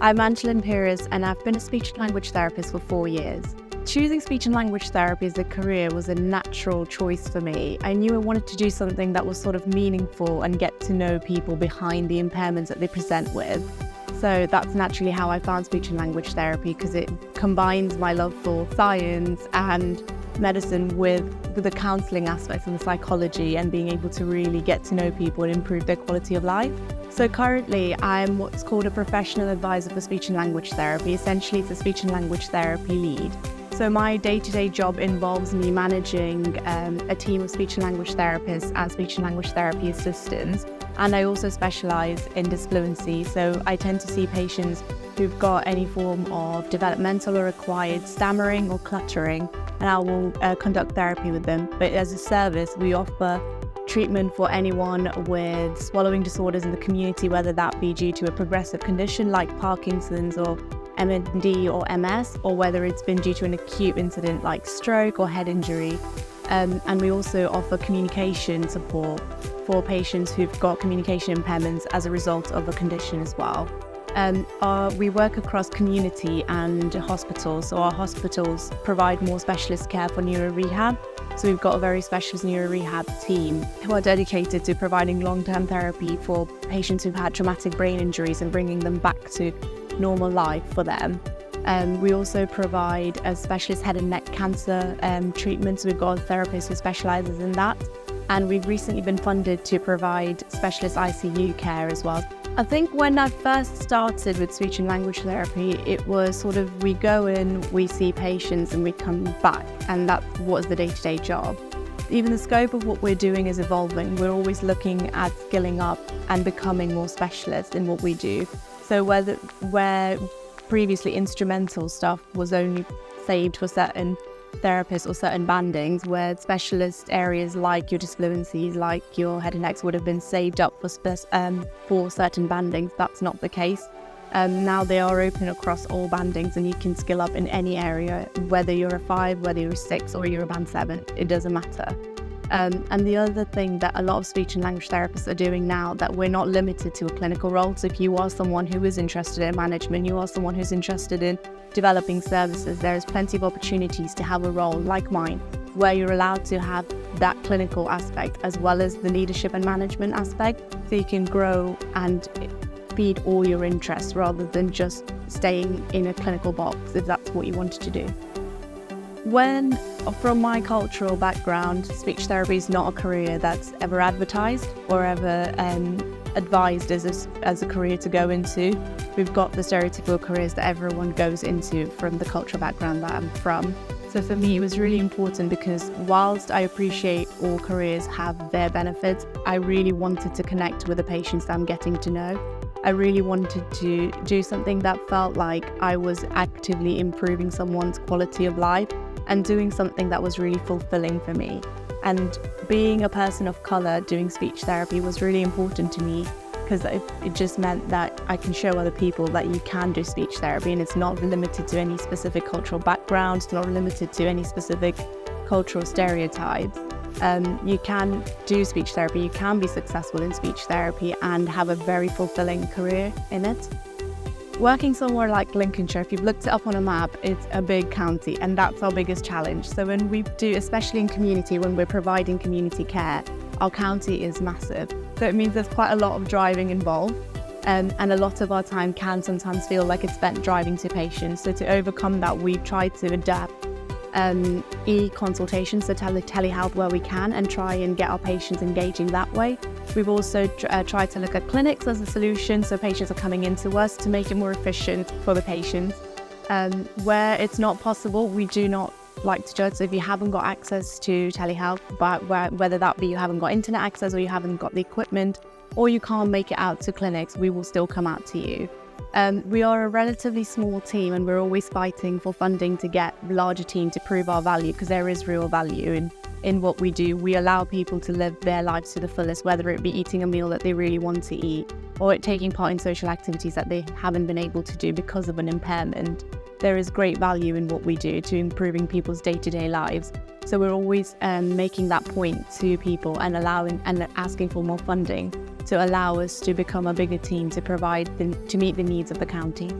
I'm Angelin Peeris, and I've been a speech and language therapist for 4 years. Choosing speech and language therapy as a career was a natural choice for me. I knew I wanted to do something that was sort of meaningful and get to know people behind the impairments that they present with. So that's naturally how I found speech and language therapy, because it combines my love for science and medicine with the counselling aspects and the psychology, and being able to really get to know people and improve their quality of life. So currently I'm what's called a professional advisor for speech and language therapy. Essentially it's a speech and language therapy lead. So my day-to-day job involves me managing a team of speech and language therapists and speech and language therapy assistants. And I also specialise in dysfluency, so I tend to see patients who've got any form of developmental or acquired stammering or cluttering, and I will conduct therapy with them. But as a service, we offer treatment for anyone with swallowing disorders in the community, whether that be due to a progressive condition like Parkinson's or MND or MS, or whether it's been due to an acute incident like stroke or head injury. And we also offer communication support for patients who've got communication impairments as a result of a condition as well. We work across community and hospitals, so our hospitals provide more specialist care for neuro rehab. So we've got a very specialist neuro rehab team who are dedicated to providing long-term therapy for patients who've had traumatic brain injuries and bringing them back to normal life for them. We also provide a specialist head and neck cancer treatment, so we've got a therapist who specialises in that. And we've recently been funded to provide specialist ICU care as well. I think when I first started with speech and language therapy, it was sort of we go in, we see patients and we come back, and that was the day-to-day job. Even the scope of what we're doing is evolving. We're always looking at skilling up and becoming more specialist in what we do. So where previously instrumental stuff was only saved for certain therapists or certain bandings, where specialist areas like your dysfluencies, like your head and necks, would have been saved up for certain bandings. That's not the case. Now they are open across all bandings, and you can skill up in any area, whether you're a 5, whether you're a 6, or you're a band 7, it doesn't matter. And the other thing that a lot of speech and language therapists are doing now, that we're not limited to a clinical role. So if you are someone who is interested in management, you are someone who's interested in developing services, there's plenty of opportunities to have a role like mine, where you're allowed to have that clinical aspect as well as the leadership and management aspect, so you can grow and feed all your interests rather than just staying in a clinical box, if that's what you wanted to do. From my cultural background, speech therapy is not a career that's ever advertised or ever advised as a career to go into. We've got the stereotypical careers that everyone goes into from the cultural background that I'm from. So for me, it was really important, because whilst I appreciate all careers have their benefits, I really wanted to connect with the patients that I'm getting to know. I really wanted to do something that felt like I was actively improving someone's quality of life and doing something that was really fulfilling for me. And being a person of colour doing speech therapy was really important to me, because it just meant that I can show other people that you can do speech therapy, and it's not limited to any specific cultural background, it's not limited to any specific cultural stereotypes. You can do speech therapy, you can be successful in speech therapy and have a very fulfilling career in it. Working somewhere like Lincolnshire, if you've looked it up on a map, it's a big county, and that's our biggest challenge. So when we do, especially in community, when we're providing community care, our county is massive. So it means there's quite a lot of driving involved, and a lot of our time can sometimes feel like it's spent driving to patients. So to overcome that, we've tried to adapt e-consultations, so telehealth where we can, and try and get our patients engaging that way. We've also tried to look at clinics as a solution, so patients are coming into us to make it more efficient for the patients. Where it's not possible, we do not like to judge. So if you haven't got access to telehealth, but whether that be you haven't got internet access, or you haven't got the equipment, or you can't make it out to clinics, we will still come out to you. We are a relatively small team, and we're always fighting for funding to get a larger team to prove our value, because there is real value in what we do. We allow people to live their lives to the fullest, whether it be eating a meal that they really want to eat, or taking part in social activities that they haven't been able to do because of an impairment. There is great value in what we do to improving people's day-to-day lives. So we're always making that point to people and allowing and asking for more funding. to allow us to become a bigger team to meet the needs of the county.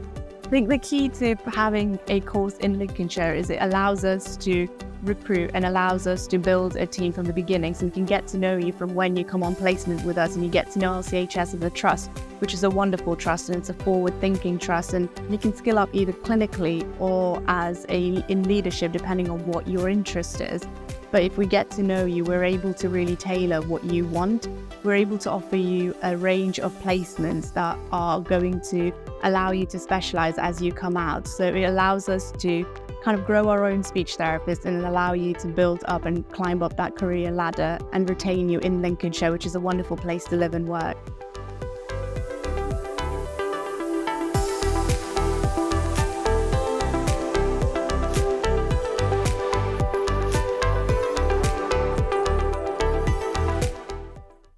I think the key to having a course in Lincolnshire is it allows us to recruit and allows us to build a team from the beginning, so we can get to know you from when you come on placement with us, and you get to know LCHS as a trust, which is a wonderful trust, and it's a forward-thinking trust, and you can skill up either clinically or in leadership, depending on what your interest is. But if we get to know you, we're able to really tailor what you want. We're able to offer you a range of placements that are going to allow you to specialize as you come out. So it allows us to kind of grow our own speech therapists and allow you to build up and climb up that career ladder and retain you in Lincolnshire, which is a wonderful place to live and work.